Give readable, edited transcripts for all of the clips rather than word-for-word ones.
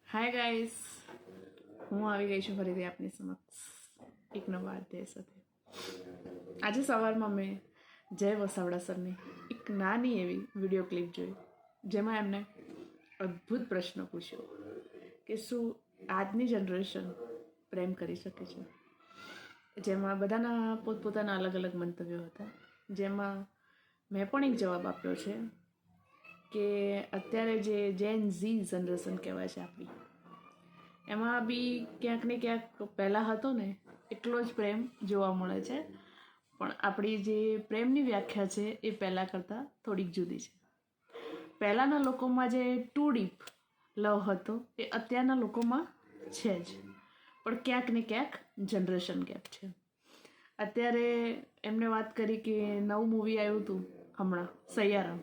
Hi guys, હું આવી ગઈ છું ફરીથી આપની સમક્ષ એક નવા અધ્યાય સાથે. આજે સવારમાં મેં જય વસાવડા સરની એક નાની એવી વિડીયો ક્લિપ જોઈ, જેમાં એમને અદ્ભુત પ્રશ્ન પૂછ્યો કે શું આજની જનરેશન પ્રેમ કરી શકે છે. જેમાં બધાના પોતપોતાના અલગ અલગ મંતવ્યો હતા, જેમાં મેં પણ એક જવાબ આપ્યો છે કે અત્યારે જે જેન ઝી જનરેશન કહેવાય છે આપણી, એમાં બી ક્યાંક ને ક્યાંક પહેલાં હતો ને એટલો જ પ્રેમ જોવા મળે છે, પણ આપણી જે પ્રેમની વ્યાખ્યા છે એ પહેલાં કરતાં થોડીક જુદી છે. પહેલાંના લોકોમાં જે ટુ ડીપ લવ હતો એ અત્યારના લોકોમાં છે જ, પણ ક્યાંક ને ક્યાંક જનરેશન ગેપ છે. અત્યારે એમને વાત કરી કે નવું મૂવી આવ્યું હતું હમણાં સૈયારા,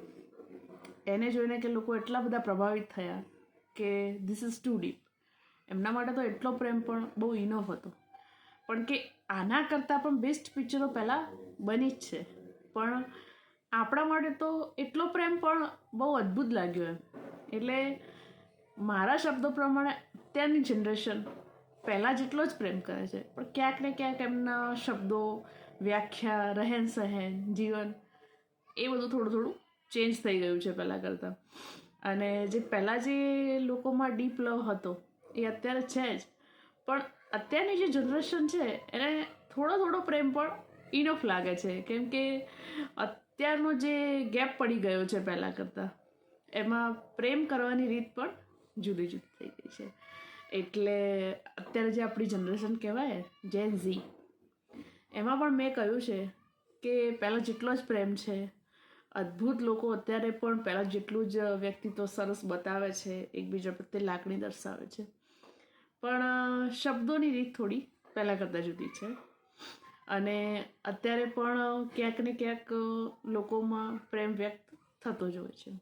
એને જોઈને કે લોકો એટલા બધા પ્રભાવિત થયા કે ધીસ ઇઝ ટુ ડીપ. એમના માટે તો એટલો પ્રેમ પણ બહુ ઇનફ હતો, પણ કે આના કરતાં પણ બેસ્ટ પિક્ચરો પહેલાં બની જ છે, પણ આપણા માટે તો એટલો પ્રેમ પણ બહુ અદ્ભુત લાગ્યો એમ. એટલે મારા શબ્દો પ્રમાણે અત્યારની જનરેશન પહેલાં જેટલો જ પ્રેમ કરે છે, પણ ક્યાંક ને ક્યાંક એમના શબ્દો, વ્યાખ્યા, રહેન સહેન, જીવન એ બધું થોડું થોડું ચેન્જ થઈ ગયું છે પહેલાં કરતાં. અને જે પહેલાં જે લોકોમાં ડીપ લવ હતો એ અત્યારે છે જ, પણ અત્યારની જે જનરેશન છે એને થોડો થોડો પ્રેમ પણ ઇનફ લાગે છે, કેમ કે અત્યારનો જે ગેપ પડી ગયો છે પહેલાં કરતાં, એમાં પ્રેમ કરવાની રીત પણ જુદી જુદી થઈ ગઈ છે. એટલે અત્યારે જે આપણી જનરેશન કહેવાય જેન ઝી, એમાં પણ મેં કહ્યું છે કે પહેલાં જેટલો જ પ્રેમ છે, અદ્ભુત લોકો અત્યારે પણ પહેલાં જેટલું જ વ્યક્તિત્વ સરસ બતાવે છે, એકબીજા પ્રત્યે લાગણી દર્શાવે છે, પણ શબ્દોની રીત થોડી પહેલાં કરતાં જુદી છે. અને અત્યારે પણ ક્યાંક ને ક્યાંક લોકોમાં પ્રેમ વ્યક્ત થતો જ હોય છે.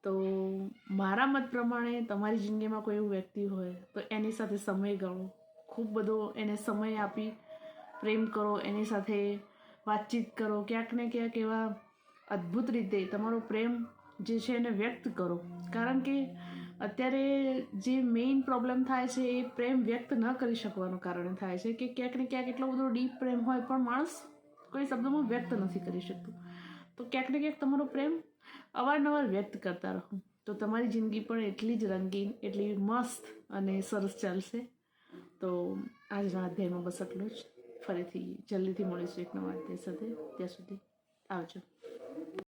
તો મારા મત પ્રમાણે તમારી જિંદગીમાં કોઈ એવું વ્યક્તિ હોય તો એની સાથે સમય ગાળો, ખૂબ બધો એને સમય આપી પ્રેમ કરો, એની સાથે વાતચીત કરો, ક્યાંક ને ક્યાંક એવા અદ્ભુત રીતે તમારો પ્રેમ જે છે એને વ્યક્ત કરો. કારણ કે અત્યારે જે મેઇન પ્રોબ્લેમ થાય છે એ પ્રેમ વ્યક્ત ન કરી શકવાનું કારણે થાય છે, કે ક્યાંક ને ક્યાંક એટલો બધો ડીપ પ્રેમ હોય પણ માણસ કોઈ શબ્દોમાં વ્યક્ત નથી કરી શકતું. તો ક્યાંક ને ક્યાંક તમારો પ્રેમ અવારનવાર વ્યક્ત કરતા રહો, તો તમારી જિંદગી પણ એટલી જ રંગીન, એટલી મસ્ત અને સરસ ચાલશે. તો આજના અધ્યાયમાં બસ એટલું જ. ફરીથી જલ્દીથી મળીશું એક નવા અધ્યાય સાથે. ત્યાં સુધી આવજો.